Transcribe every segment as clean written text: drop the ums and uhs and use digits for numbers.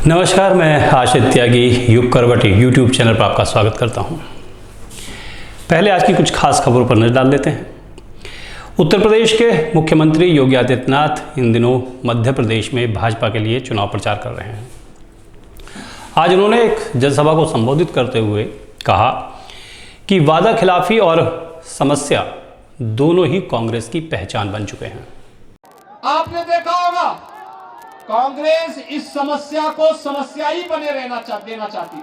नमस्कार, मैं आशित त्यागी युग करवटी यूट्यूब चैनल पर आपका स्वागत करता हूं। पहले आज की कुछ खास खबरों पर नजर डाल देते हैं। उत्तर प्रदेश के मुख्यमंत्री योगी आदित्यनाथ इन दिनों मध्य प्रदेश में भाजपा के लिए चुनाव प्रचार कर रहे हैं। आज उन्होंने एक जनसभा को संबोधित करते हुए कहा कि वादा खिलाफी और समस्या दोनों ही कांग्रेस की पहचान बन चुके हैं। आपने देखा होगा कांग्रेस इस समस्या को समस्या ही बने देना चाहती थी,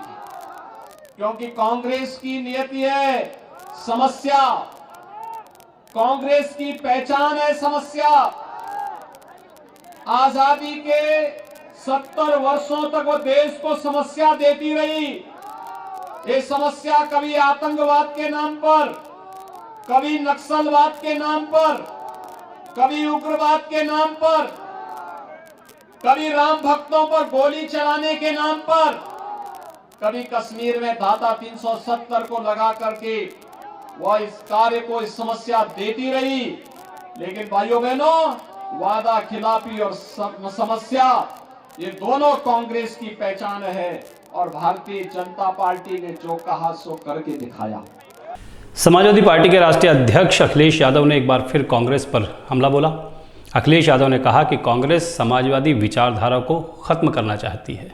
क्योंकि कांग्रेस की नियति है समस्या, कांग्रेस की पहचान है समस्या। आजादी के 70 वर्षों तक वो देश को समस्या देती रही। ये समस्या कभी आतंकवाद के नाम पर, कभी नक्सलवाद के नाम पर, कभी उग्रवाद के नाम पर, कभी राम भक्तों पर गोली चलाने के नाम पर, कभी कश्मीर में धारा 370 को लगा करके वह इस कार्य को, इस समस्या देती रही। लेकिन भाइयों बहनों, वादा खिलाफी और समस्या ये दोनों कांग्रेस की पहचान है और भारतीय जनता पार्टी ने जो कहा सो करके दिखाया। समाजवादी पार्टी के राष्ट्रीय अध्यक्ष अखिलेश यादव ने एक बार फिर कांग्रेस पर हमला बोला। अखिलेश यादव ने कहा कि कांग्रेस समाजवादी विचारधारा को खत्म करना चाहती है।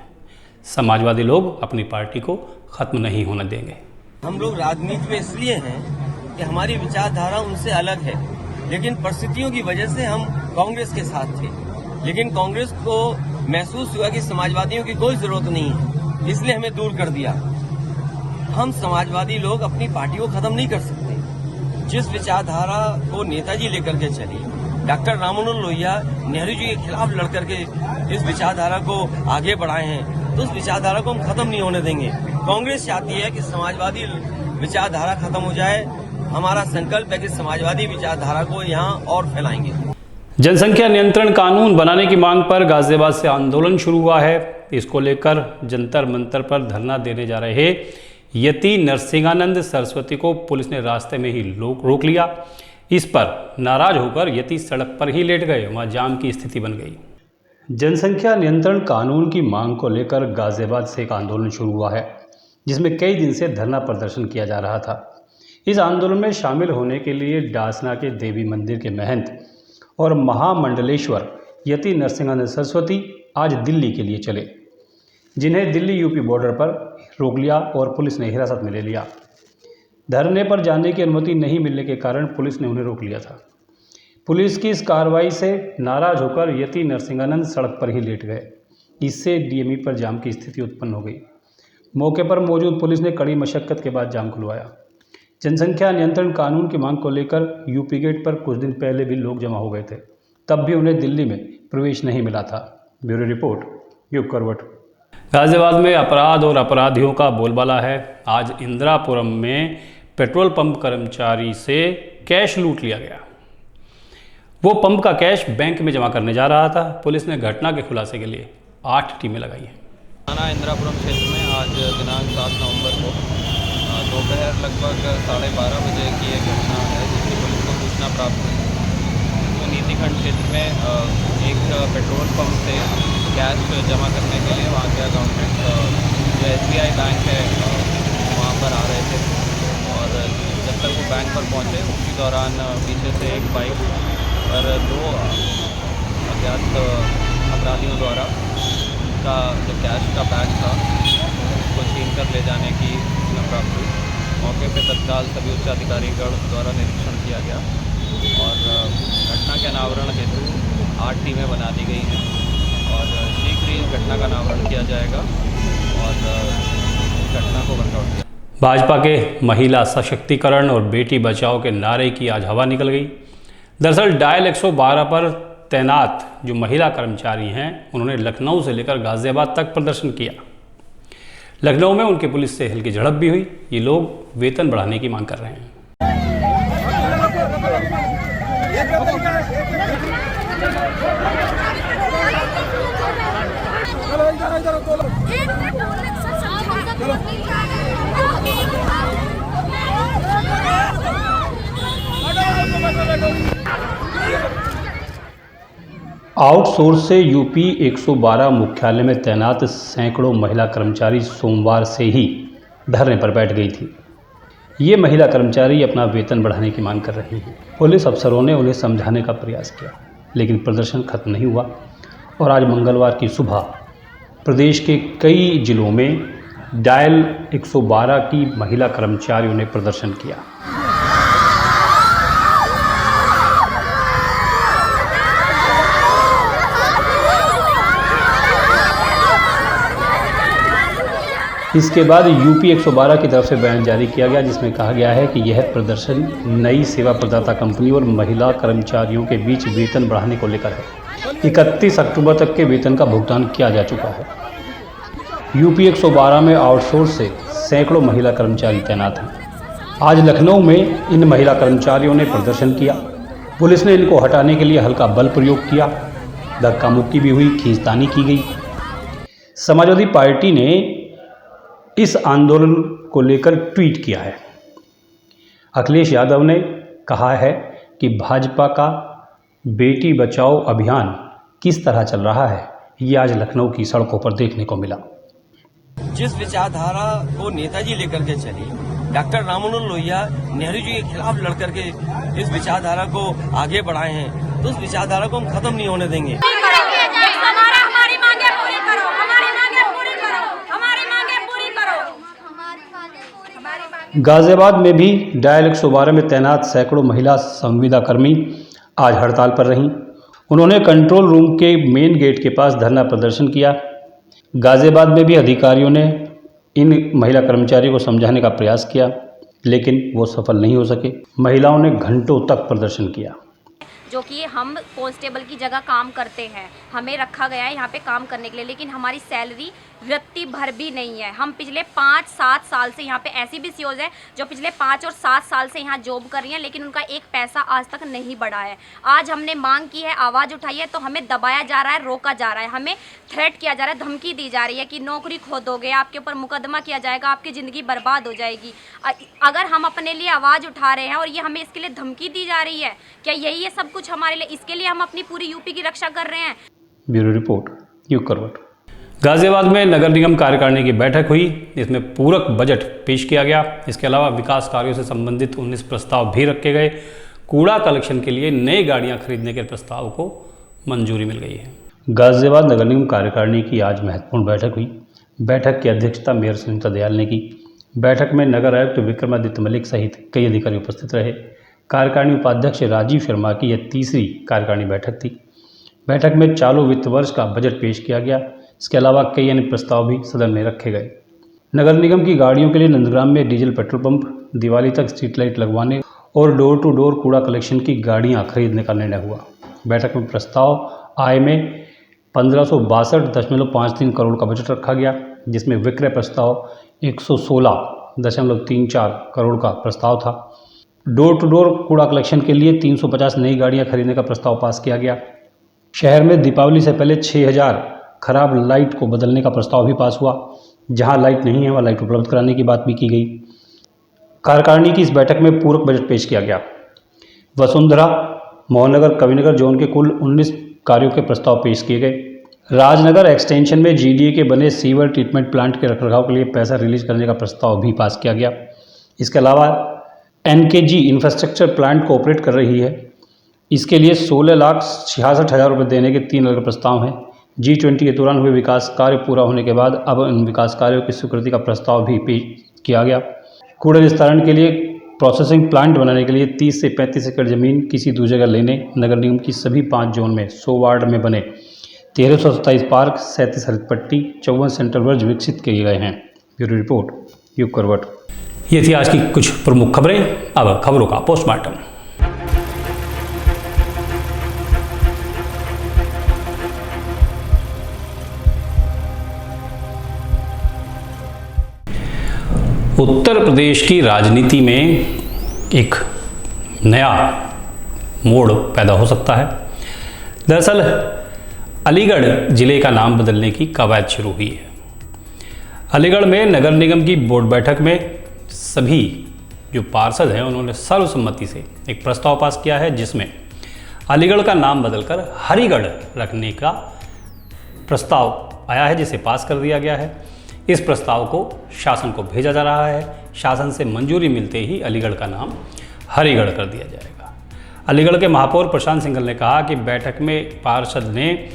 समाजवादी लोग अपनी पार्टी को खत्म नहीं होने देंगे। हम लोग राजनीति में इसलिए हैं कि हमारी विचारधारा उनसे अलग है, लेकिन परिस्थितियों की वजह से हम कांग्रेस के साथ थे। लेकिन कांग्रेस को महसूस हुआ कि समाजवादियों की कोई जरूरत नहीं है, इसलिए हमें दूर कर दिया। हम समाजवादी लोग अपनी पार्टी को खत्म नहीं कर सकते। जिस विचारधारा को नेताजी लेकर के चले, डॉक्टर राम मनोहर लोहिया नेहरू जी के खिलाफ लड़कर के इस विचारधारा को आगे बढ़ाए हैं, तो उस विचारधारा को हम खत्म नहीं होने देंगे। कांग्रेस चाहती है कि समाजवादी विचारधारा खत्म हो जाए। हमारा संकल्प है कि समाजवादी विचारधारा को यहाँ और फैलाएंगे। जनसंख्या नियंत्रण कानून बनाने की मांग पर गाजियाबाद से आंदोलन शुरू हुआ है। इसको लेकर जंतर मंतर पर धरना देने जा रहे यति नरसिंहानंद सरस्वती को पुलिस ने रास्ते में ही रोक लिया। इस पर नाराज होकर यति सड़क पर ही लेट गए। वहां जाम की स्थिति बन गई। जनसंख्या नियंत्रण कानून की मांग को लेकर गाजियाबाद से एक आंदोलन शुरू हुआ है, जिसमें कई दिन से धरना प्रदर्शन किया जा रहा था। इस आंदोलन में शामिल होने के लिए डासना के देवी मंदिर के महंत और महामंडलेश्वर यति नरसिंहानंद सरस्वती आज दिल्ली के लिए चले, जिन्हें दिल्ली यूपी बॉर्डर पर रोक लिया और पुलिस ने हिरासत में ले लिया। धरने पर जाने की अनुमति नहीं मिलने के कारण पुलिस ने उन्हें रोक लिया था। पुलिस की इस कार्रवाई से नाराज होकर यति नरसिंहानंद सड़क पर ही लेट गए। इससे डीएमई पर जाम की स्थिति उत्पन्न हो गई। मौके पर मौजूद पुलिस ने कड़ी मशक्कत के बाद जाम खुलवाया। जनसंख्या नियंत्रण कानून की मांग को लेकर यूपी गेट पर कुछ दिन पहले भी लोग जमा हो गए थे, तब भी उन्हें दिल्ली में प्रवेश नहीं मिला था। ब्यूरो रिपोर्ट, युग करवट। गाजियाबाद में अपराध और अपराधियों का बोलबाला है। आज इंदिरापुरम में पेट्रोल पंप कर्मचारी से कैश लूट लिया गया। वो पंप का कैश बैंक में जमा करने जा रहा था। पुलिस ने घटना के खुलासे के लिए 8 टीमें लगाई हैं। थाना इंदिरापुरम क्षेत्र में आज दिनांक 7 नवंबर को दोपहर लगभग 12:30 बजे की एक घटना है, जिसकी पुलिस को सूचना प्राप्त हुई। तो नीतिखंड क्षेत्र में एक पेट्रोल पंप से कैश जमा करने के लिए वहाँ के अकाउंटेंट जो SBI बैंक है वहाँ पर आ रहे थे, और जब तक वो बैंक पर पहुँचे उसी दौरान पीछे से एक बाइक पर 2 अज्ञात अपराधियों द्वारा का जो कैश का बैग था उसको छीन कर ले जाने की सूचना प्राप्त हुई। मौके पर तत्काल सभी उच्च अधिकारीगण द्वारा निरीक्षण किया गया और घटना के अनावरण हेतु 8 टीमें बना दी गई हैं और शीघ्र ही इस घटना का अनावरण किया जाएगा और इस घटना को वर्कआउट किया। भाजपा के महिला सशक्तिकरण और बेटी बचाओ के नारे की आज हवा निकल गई। दरअसल डायल 112 पर तैनात जो महिला कर्मचारी हैं, उन्होंने लखनऊ से लेकर गाजियाबाद तक प्रदर्शन किया। लखनऊ में उनकी पुलिस से हल्की झड़प भी हुई। ये लोग वेतन बढ़ाने की मांग कर रहे हैं। आउटसोर्स से यूपी 112 मुख्यालय में तैनात सैकड़ों महिला कर्मचारी सोमवार से ही धरने पर बैठ गई थी। ये महिला कर्मचारी अपना वेतन बढ़ाने की मांग कर रही हैं। पुलिस अफसरों ने उन्हें समझाने का प्रयास किया, लेकिन प्रदर्शन खत्म नहीं हुआ और आज मंगलवार की सुबह प्रदेश के कई जिलों में डायल 112 की महिला कर्मचारियों ने प्रदर्शन किया। इसके बाद यूपी 112 की तरफ से बयान जारी किया गया, जिसमें कहा गया है कि यह प्रदर्शन नई सेवा प्रदाता कंपनी और महिला कर्मचारियों के बीच वेतन बढ़ाने को लेकर है। 31 अक्टूबर तक के वेतन का भुगतान किया जा चुका है। यूपी 112 में आउटसोर्स से सैकड़ों महिला कर्मचारी तैनात हैं। आज लखनऊ में इन महिला कर्मचारियों ने प्रदर्शन किया। पुलिस ने इनको हटाने के लिए हल्का बल प्रयोग किया, धक्का मुक्की भी हुई, खींचतानी की गई। समाजवादी पार्टी ने इस आंदोलन को लेकर ट्वीट किया है। अखिलेश यादव ने कहा है कि भाजपा का बेटी बचाओ अभियान किस तरह चल रहा है, ये आज लखनऊ की सड़कों पर देखने को मिला। जिस विचारधारा को नेताजी लेकर के चले, डॉक्टर राममनोहर लोहिया नेहरू जी के खिलाफ लड़कर के इस विचारधारा को आगे बढ़ाए हैं, तो उस विचारधारा को हम खत्म नहीं होने देंगे। गाजियाबाद में भी डायल 112 में तैनात सैकड़ों महिला संविदा कर्मी आज हड़ताल पर रहीं। उन्होंने कंट्रोल रूम के मेन गेट के पास धरना प्रदर्शन किया। गाजियाबाद में भी अधिकारियों ने इन महिला कर्मचारियों को समझाने का प्रयास किया, लेकिन वो सफल नहीं हो सके। महिलाओं ने घंटों तक प्रदर्शन किया। जो कि हम कांस्टेबल की जगह काम करते हैं, हमें रखा गया है यहाँ पे काम करने के लिए, लेकिन हमारी सैलरी रत्ती भर भी नहीं है। हम पिछले 5-7 साल से यहाँ पे ऐसी भी सीओज है जो पिछले 5 और 7 साल से यहाँ जॉब कर रही हैं, लेकिन उनका एक पैसा आज तक नहीं बढ़ा है। आज हमने मांग की है, आवाज़ उठाई है, तो हमें दबाया जा रहा है, रोका जा रहा है, हमें थ्रेट किया जा रहा है, धमकी दी जा रही है कि नौकरी खो दोगे, आपके ऊपर मुकदमा किया जाएगा, आपकी ज़िंदगी बर्बाद हो जाएगी। अगर हम अपने लिए आवाज़ उठा रहे हैं और ये हमें इसके लिए धमकी दी जा रही है, क्या यही है सब कुछ हमारे लिए? इसके लिए हम अपनी पूरी यूपी की रक्षा कर रहे हैं। ब्यूरो रिपोर्ट, युग करवट। गाजियाबाद में नगर निगम कार्यकारिणी की बैठक हुई, इसमें पूरक बजट पेश किया गया। इसके अलावा विकास कार्यों से संबंधित 19 प्रस्ताव भी रखे गए। कूड़ा कलेक्शन के लिए नई गाड़ियां खरीदने के प्रस्ताव को मंजूरी मिल गई है। गाजियाबाद नगर निगम कार्यकारिणी की आज महत्वपूर्ण बैठक हुई। बैठक की अध्यक्षता मेयर सुनीता दयाल ने की। बैठक में नगर आयुक्त विक्रमादित्य मलिक सहित कई अधिकारी उपस्थित रहे। कार्यकारिणी उपाध्यक्ष राजीव शर्मा की यह तीसरी कार्यकारिणी बैठक थी। बैठक में चालू वित्त वर्ष का बजट पेश किया गया। इसके अलावा कई अन्य प्रस्ताव भी सदन में रखे गए। नगर निगम की गाड़ियों के लिए नंदग्राम में डीजल पेट्रोल पंप, दिवाली तक स्ट्रीट लाइट लगवाने और डोर टू डोर कूड़ा कलेक्शन की गाड़ियां खरीदने का निर्णय हुआ। बैठक में प्रस्ताव आय में 1562.53 करोड़ का बजट रखा गया, जिसमें विक्रय प्रस्ताव 116.34 करोड़ का प्रस्ताव था। डोर टू डोर कूड़ा कलेक्शन के लिए 350 नई गाड़ियां खरीदने का प्रस्ताव पास किया गया। शहर में दीपावली से पहले 6000 खराब लाइट को बदलने का प्रस्ताव भी पास हुआ। जहां लाइट नहीं है वहाँ लाइट उपलब्ध कराने की बात भी की गई। कार्यकारिणी की इस बैठक में पूरक बजट पेश किया गया। वसुंधरा, मोहननगर, कविनगर जोन के कुल 19 कार्यों के प्रस्ताव पेश किए गए। राजनगर एक्सटेंशन में जीडीए के बने सीवर ट्रीटमेंट प्लांट के रखरखाव के लिए पैसा रिलीज करने का प्रस्ताव भी पास किया गया। इसके अलावा एनकेजी इंफ्रास्ट्रक्चर प्लांट को ऑपरेट कर रही है, इसके लिए 16,66,000 रुपये देने के 3 अलग प्रस्ताव हैं। G20 के दौरान हुए विकास कार्य पूरा होने के बाद अब इन विकास कार्यों की स्वीकृति का प्रस्ताव भी पेश किया गया। कूड़ा निस्तारण के लिए प्रोसेसिंग प्लांट बनाने के लिए 30 से 35 एकड़ जमीन किसी दूसरी जगह लेने नगर निगम की सभी 5 जोन में 100 वार्ड में बने 1327 पार्क, 37 हरित पट्टी, 54 सेंट्रल वर्ज विकसित किए गए हैं। ब्यूरो रिपोर्ट, युग करवट। ये थी आज की कुछ प्रमुख खबरें। अब खबरों का पोस्टमार्टम। उत्तर प्रदेश की राजनीति में एक नया मोड़ पैदा हो सकता है। दरअसल अलीगढ़ ज़िले का नाम बदलने की कवायद शुरू हुई है। अलीगढ़ में नगर निगम की बोर्ड बैठक में सभी जो पार्षद हैं उन्होंने सर्वसम्मति से एक प्रस्ताव पास किया है, जिसमें अलीगढ़ का नाम बदलकर हरिगढ़ रखने का प्रस्ताव आया है, जिसे पास कर दिया गया है। इस प्रस्ताव को शासन को भेजा जा रहा है। शासन से मंजूरी मिलते ही अलीगढ़ का नाम हरिगढ़ कर दिया जाएगा। अलीगढ़ के महापौर प्रशांत सिंघल ने कहा कि बैठक में पार्षद ने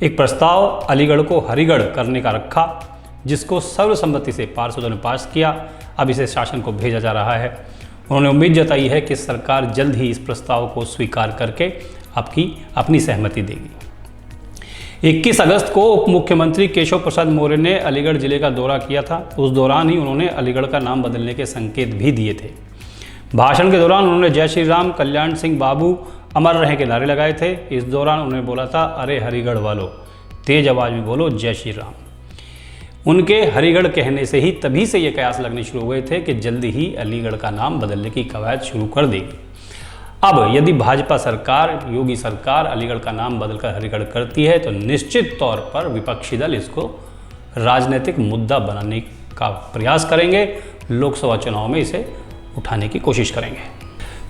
एक प्रस्ताव अलीगढ़ को हरिगढ़ करने का रखा, जिसको सर्वसम्मति से पार्षदों ने पास किया। अब इसे शासन को भेजा जा रहा है। उन्होंने उम्मीद जताई है कि सरकार जल्द ही इस प्रस्ताव को स्वीकार करके अपनी सहमति देगी। 21 अगस्त को उप मुख्यमंत्री केशव प्रसाद मौर्य ने अलीगढ़ जिले का दौरा किया था। उस दौरान ही उन्होंने अलीगढ़ का नाम बदलने के संकेत भी दिए थे। भाषण के दौरान उन्होंने जय श्री राम, कल्याण सिंह बाबू अमर रहे के नारे लगाए थे। इस दौरान उन्होंने बोला था, अरे हरिगढ़ वालों, तेज आवाज में बोलो जय श्री राम। उनके हरिगढ़ कहने से ही तभी से ये कयास लगने शुरू हुए थे कि जल्द ही अलीगढ़ का नाम बदलने की कवायद शुरू कर देगी। अब यदि भाजपा सरकार, योगी सरकार अलीगढ़ का नाम बदलकर हरिगढ़ करती है तो निश्चित तौर पर विपक्षी दल इसको राजनीतिक मुद्दा बनाने का प्रयास करेंगे। लोकसभा चुनाव में इसे उठाने की कोशिश करेंगे।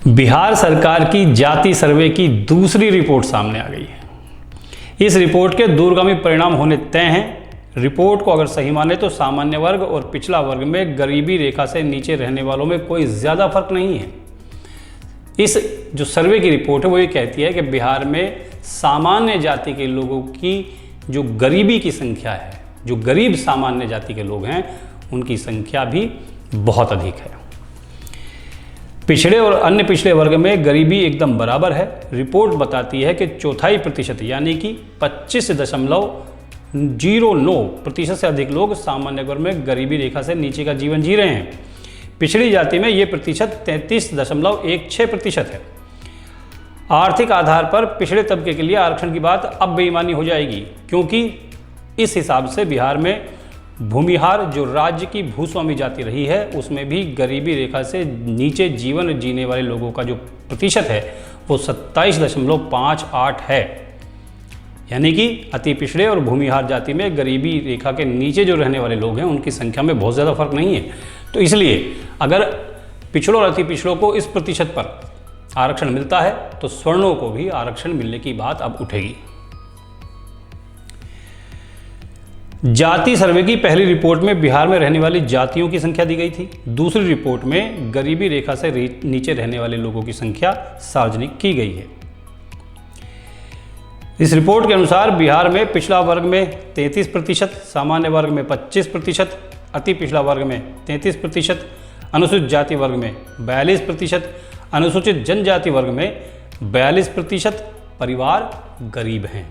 बिहार सरकार की जाति सर्वे की दूसरी रिपोर्ट सामने आ गई है। इस रिपोर्ट के दूरगामी परिणाम होने तय हैं। रिपोर्ट को अगर सही माने तो सामान्य वर्ग और पिछड़ा वर्ग में गरीबी रेखा से नीचे रहने वालों में कोई ज़्यादा फर्क नहीं है। इस जो सर्वे की रिपोर्ट है वो ये कहती है कि बिहार में सामान्य जाति के लोगों की जो गरीबी की संख्या है, जो गरीब सामान्य जाति के लोग हैं, उनकी संख्या भी बहुत अधिक है। पिछड़े और अन्य पिछड़े वर्ग में गरीबी एकदम बराबर है। रिपोर्ट बताती है कि 4.5% यानी कि 25.09% से अधिक लोग सामान्य वर्ग में गरीबी रेखा से नीचे का जीवन जी रहे हैं। पिछड़ी जाति में ये प्रतिशत 33.16% है। आर्थिक आधार पर पिछड़े तबके के लिए आरक्षण की बात अब बेईमानी हो जाएगी, क्योंकि इस हिसाब से बिहार में भूमिहार जो राज्य की भूस्वामी जाति रही है, उसमें भी गरीबी रेखा से नीचे जीवन जीने वाले लोगों का जो प्रतिशत है वो 27.58 है। यानी कि अति पिछड़े और भूमिहार जाति में गरीबी रेखा के नीचे जो रहने वाले लोग हैं, उनकी संख्या में बहुत ज़्यादा फर्क नहीं है। तो इसलिए अगर पिछड़ों और अति पिछड़ों को इस प्रतिशत पर आरक्षण मिलता है तो सवर्णों को भी आरक्षण मिलने की बात अब उठेगी। जाति सर्वे की पहली रिपोर्ट में बिहार में रहने वाली जातियों की संख्या दी गई थी। दूसरी रिपोर्ट में गरीबी रेखा से नीचे रहने वाले लोगों की संख्या सार्वजनिक की गई है। इस रिपोर्ट के अनुसार बिहार में पिछड़ा वर्ग में 33%, सामान्य वर्ग में 25%, अति पिछड़ा वर्ग में 33%, अनुसूचित जाति वर्ग में 42%, अनुसूचित जनजाति वर्ग में 42% परिवार गरीब हैं।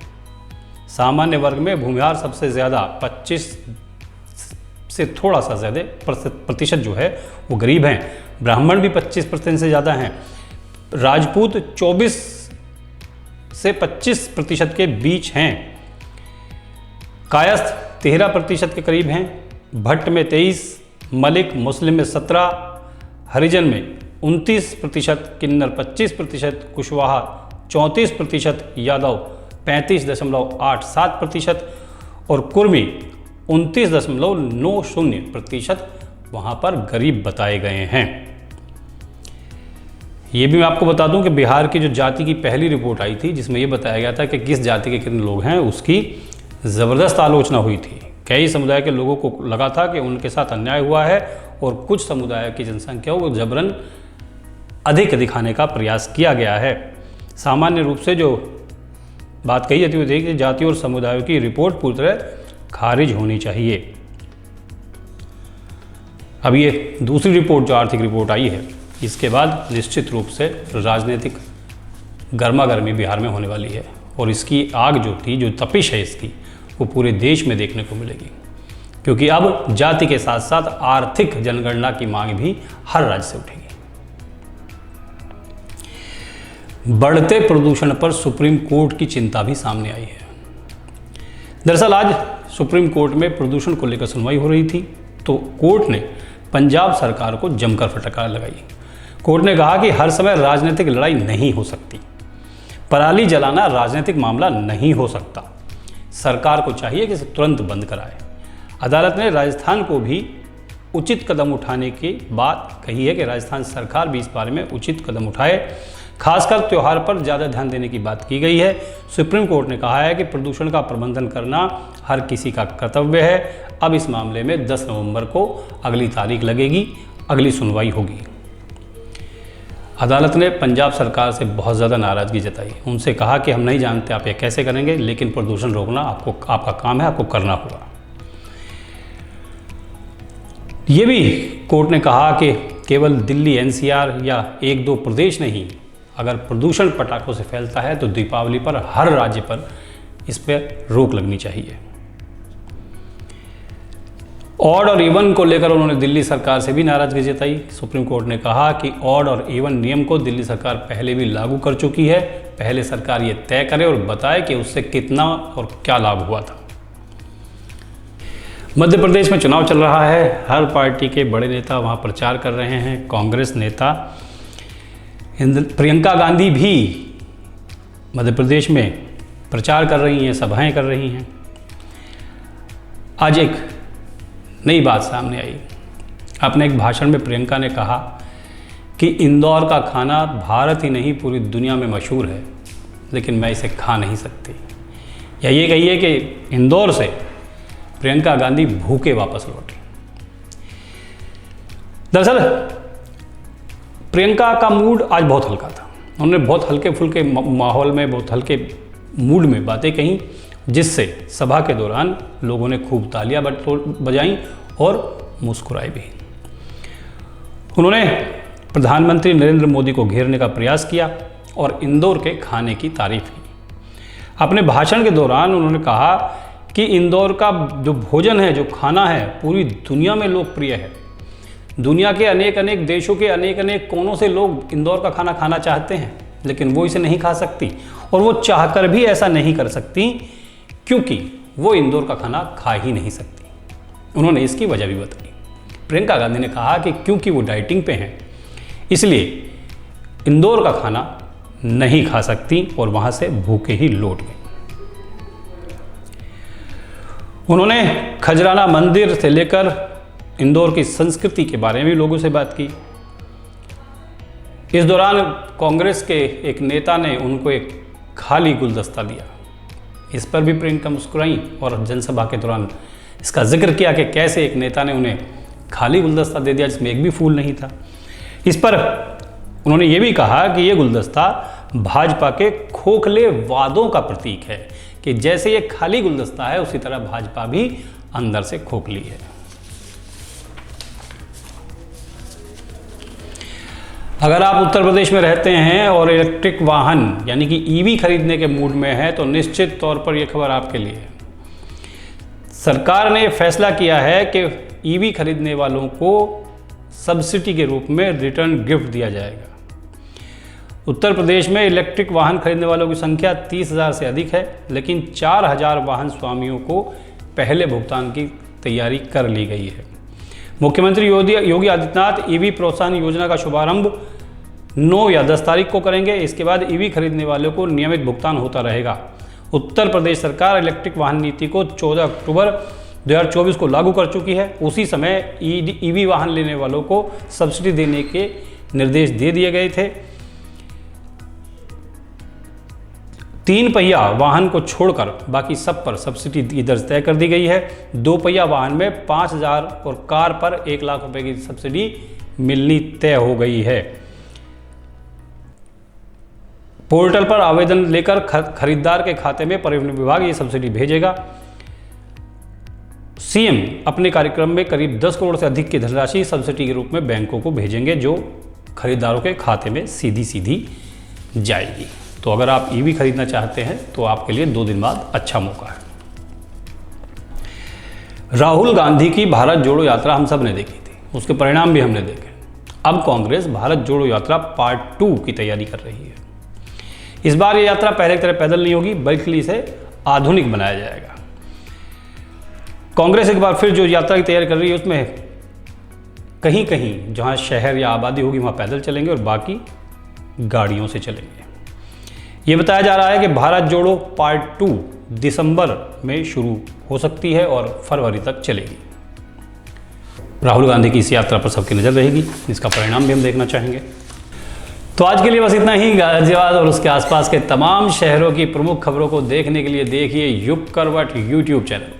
सामान्य वर्ग में भूमिहार सबसे ज़्यादा 25 से थोड़ा सा ज़्यादा प्रतिशत जो है वो गरीब हैं। ब्राह्मण भी 25% से ज़्यादा हैं। राजपूत 24 से 25% के बीच हैं। कायस्थ 13% के करीब हैं। भट्ट में 23, मलिक मुस्लिम में 17, हरिजन में 29%, किन्नर 25%, कुशवाहा 34%, यादव 35.87% और कुर्मी 29.90% वहाँ पर गरीब बताए गए हैं। ये भी मैं आपको बता दूं कि बिहार की जो जाति की पहली रिपोर्ट आई थी, जिसमें ये बताया गया था कि किस जाति के कितने लोग हैं, उसकी ज़बरदस्त आलोचना हुई थी। कई समुदाय के लोगों को लगा था कि उनके साथ अन्याय हुआ है और कुछ समुदाय की जनसंख्या को जबरन अधिक दिखाने का प्रयास किया गया है। सामान्य रूप से जो बात कही जाती है कि जाति और समुदायों की रिपोर्ट पूरी तरह खारिज होनी चाहिए। अब ये दूसरी रिपोर्ट जो आर्थिक रिपोर्ट आई है, इसके बाद निश्चित रूप से राजनीतिक गर्मागर्मी बिहार में होने वाली है और इसकी आग जो थी, जो तपिश है इसकी, वो पूरे देश में देखने को मिलेगी, क्योंकि अब जाति के साथ साथ आर्थिक जनगणना की मांग भी हर राज्य से उठेगी। बढ़ते प्रदूषण पर सुप्रीम कोर्ट की चिंता भी सामने आई है। दरअसल आज सुप्रीम कोर्ट में प्रदूषण को लेकर सुनवाई हो रही थी, तो कोर्ट ने पंजाब सरकार को जमकर फटकार लगाई। कोर्ट ने कहा कि हर समय राजनीतिक लड़ाई नहीं हो सकती, पराली जलाना राजनीतिक मामला नहीं हो सकता, सरकार को चाहिए कि इसे तुरंत बंद कराए। अदालत ने राजस्थान को भी उचित कदम उठाने की बात कही है कि राजस्थान सरकार भी इस बारे में उचित कदम उठाए, खासकर त्यौहार पर ज़्यादा ध्यान देने की बात की गई है। सुप्रीम कोर्ट ने कहा है कि प्रदूषण का प्रबंधन करना हर किसी का कर्तव्य है। अब इस मामले में 10 नवंबर को अगली तारीख लगेगी, अगली सुनवाई होगी। अदालत ने पंजाब सरकार से बहुत ज़्यादा नाराज़गी जताई। उनसे कहा कि हम नहीं जानते आप ये कैसे करेंगे, लेकिन प्रदूषण रोकना आपका काम है, आपको करना होगा। ये भी कोर्ट ने कहा कि केवल दिल्ली एनसीआर या 1-2 प्रदेश नहीं, अगर प्रदूषण पटाखों से फैलता है तो दीपावली पर हर राज्य पर इस पर रोक लगनी चाहिए। ऑड और इवन को लेकर उन्होंने दिल्ली सरकार से भी नाराजगी जताई। सुप्रीम कोर्ट ने कहा कि ऑड और इवन नियम को दिल्ली सरकार पहले भी लागू कर चुकी है, पहले सरकार ये तय करे और बताए कि उससे कितना और क्या लाभ हुआ था। मध्य प्रदेश में चुनाव चल रहा है, हर पार्टी के बड़े नेता वहाँ प्रचार कर रहे हैं। कांग्रेस नेता प्रियंका गांधी भी मध्य प्रदेश में प्रचार कर रही हैं, सभाएं कर रही हैं। आज एक नई बात सामने आई। अपने एक भाषण में प्रियंका ने कहा कि इंदौर का खाना भारत ही नहीं पूरी दुनिया में मशहूर है, लेकिन मैं इसे खा नहीं सकती। या ये कहिए कि इंदौर से प्रियंका गांधी भूखे वापस लौटी। दरअसल प्रियंका का मूड आज बहुत हल्का था। उन्होंने बहुत हल्के फुल्के माहौल में, बहुत हल्के मूड में बातें कहीं, जिससे सभा के दौरान लोगों ने खूब तालियां बजाईं और मुस्कुराए भी। उन्होंने प्रधानमंत्री नरेंद्र मोदी को घेरने का प्रयास किया और इंदौर के खाने की तारीफ की। अपने भाषण के दौरान उन्होंने कहा कि इंदौर का जो भोजन है, जो खाना है, पूरी दुनिया में लोकप्रिय है। दुनिया के अनेक अनेक देशों के अनेक अनेक कोनों से लोग इंदौर का खाना खाना चाहते हैं, लेकिन वो इसे नहीं खा सकती और वो चाहकर भी ऐसा नहीं कर सकती क्योंकि वो इंदौर का खाना खा ही नहीं सकती। उन्होंने इसकी वजह भी बताई। प्रियंका गांधी ने कहा कि क्योंकि वो डाइटिंग पे हैं, इसलिए इंदौर का खाना नहीं खा सकती और वहाँ से भूखे ही लौट गई। उन्होंने खजराना मंदिर से लेकर इंदौर की संस्कृति के बारे में भी लोगों से बात की। इस दौरान कांग्रेस के एक नेता ने उनको एक खाली गुलदस्ता दिया। इस पर भी प्रियंका मुस्कुराई और जनसभा के दौरान इसका जिक्र किया कि कैसे एक नेता ने उन्हें खाली गुलदस्ता दे दिया जिसमें एक भी फूल नहीं था। इस पर उन्होंने ये भी कहा कि ये गुलदस्ता भाजपा के खोखले वादों का प्रतीक है, कि जैसे ये खाली गुलदस्ता है उसी तरह भाजपा भी अंदर से खोखली है। अगर आप उत्तर प्रदेश में रहते हैं और इलेक्ट्रिक वाहन यानी कि ईवी खरीदने के मूड में हैं तो निश्चित तौर पर यह खबर आपके लिए है। सरकार ने फैसला किया है कि ईवी खरीदने वालों को सब्सिडी के रूप में रिटर्न गिफ्ट दिया जाएगा। उत्तर प्रदेश में इलेक्ट्रिक वाहन खरीदने वालों की संख्या 30,000 से अधिक है, लेकिन 4,000 वाहन स्वामियों को पहले भुगतान की तैयारी कर ली गई है। मुख्यमंत्री योगी आदित्यनाथ ईवी प्रोत्साहन योजना का शुभारंभ 9 या 10 तारीख को करेंगे। इसके बाद ईवी खरीदने वालों को नियमित भुगतान होता रहेगा। उत्तर प्रदेश सरकार इलेक्ट्रिक वाहन नीति को 14 अक्टूबर 2024 को लागू कर चुकी है। उसी समय ईवी वाहन लेने वालों को सब्सिडी देने के निर्देश दे दिए गए थे। 3 पहिया वाहन को छोड़कर बाकी सब पर सब्सिडी की दर तय कर दी गई है। 2 पहिया वाहन में 5,000 और कार पर 1 लाख रुपए की सब्सिडी मिलनी तय हो गई है। पोर्टल पर आवेदन लेकर खरीदार के खाते में परिवहन विभाग ये सब्सिडी भेजेगा। सीएम अपने कार्यक्रम में करीब 10 करोड़ से अधिक की धनराशि सब्सिडी के रूप में बैंकों को भेजेंगे, जो खरीदारों के खाते में सीधी सीधी जाएगी। तो अगर आप ईवी खरीदना चाहते हैं तो आपके लिए 2 दिन बाद अच्छा मौका है। राहुल गांधी की भारत जोड़ो यात्रा हम सब ने देखी थी, उसके परिणाम भी हमने देखे। अब कांग्रेस भारत जोड़ो यात्रा पार्ट 2 की तैयारी कर रही है। इस बार ये यात्रा पहले की तरह पैदल नहीं होगी, बल्कि इसे आधुनिक बनाया जाएगा। कांग्रेस एक बार फिर जो यात्रा की तैयारी कर रही है उसमें कहीं कहीं जहां शहर या आबादी होगी वहां पैदल चलेंगे और बाकी गाड़ियों से चलेंगे। ये बताया जा रहा है कि भारत जोड़ो पार्ट 2 दिसंबर में शुरू हो सकती है और फरवरी तक चलेगी। राहुल गांधी की इस यात्रा पर सबकी नज़र रहेगी, इसका परिणाम भी हम देखना चाहेंगे। तो आज के लिए बस इतना ही। गाजियाबाद और उसके आसपास के तमाम शहरों की प्रमुख खबरों को देखने के लिए देखिए युग करवट यूट्यूब चैनल,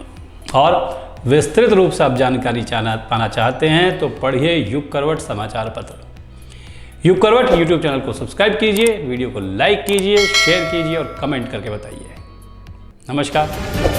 और विस्तृत रूप से आप जानकारी पाना चाहते हैं तो पढ़िए युग करवट समाचार पत्र। युग करवट यूट्यूब चैनल को सब्सक्राइब कीजिए, वीडियो को लाइक कीजिए, शेयर कीजिए और कमेंट करके बताइए। नमस्कार।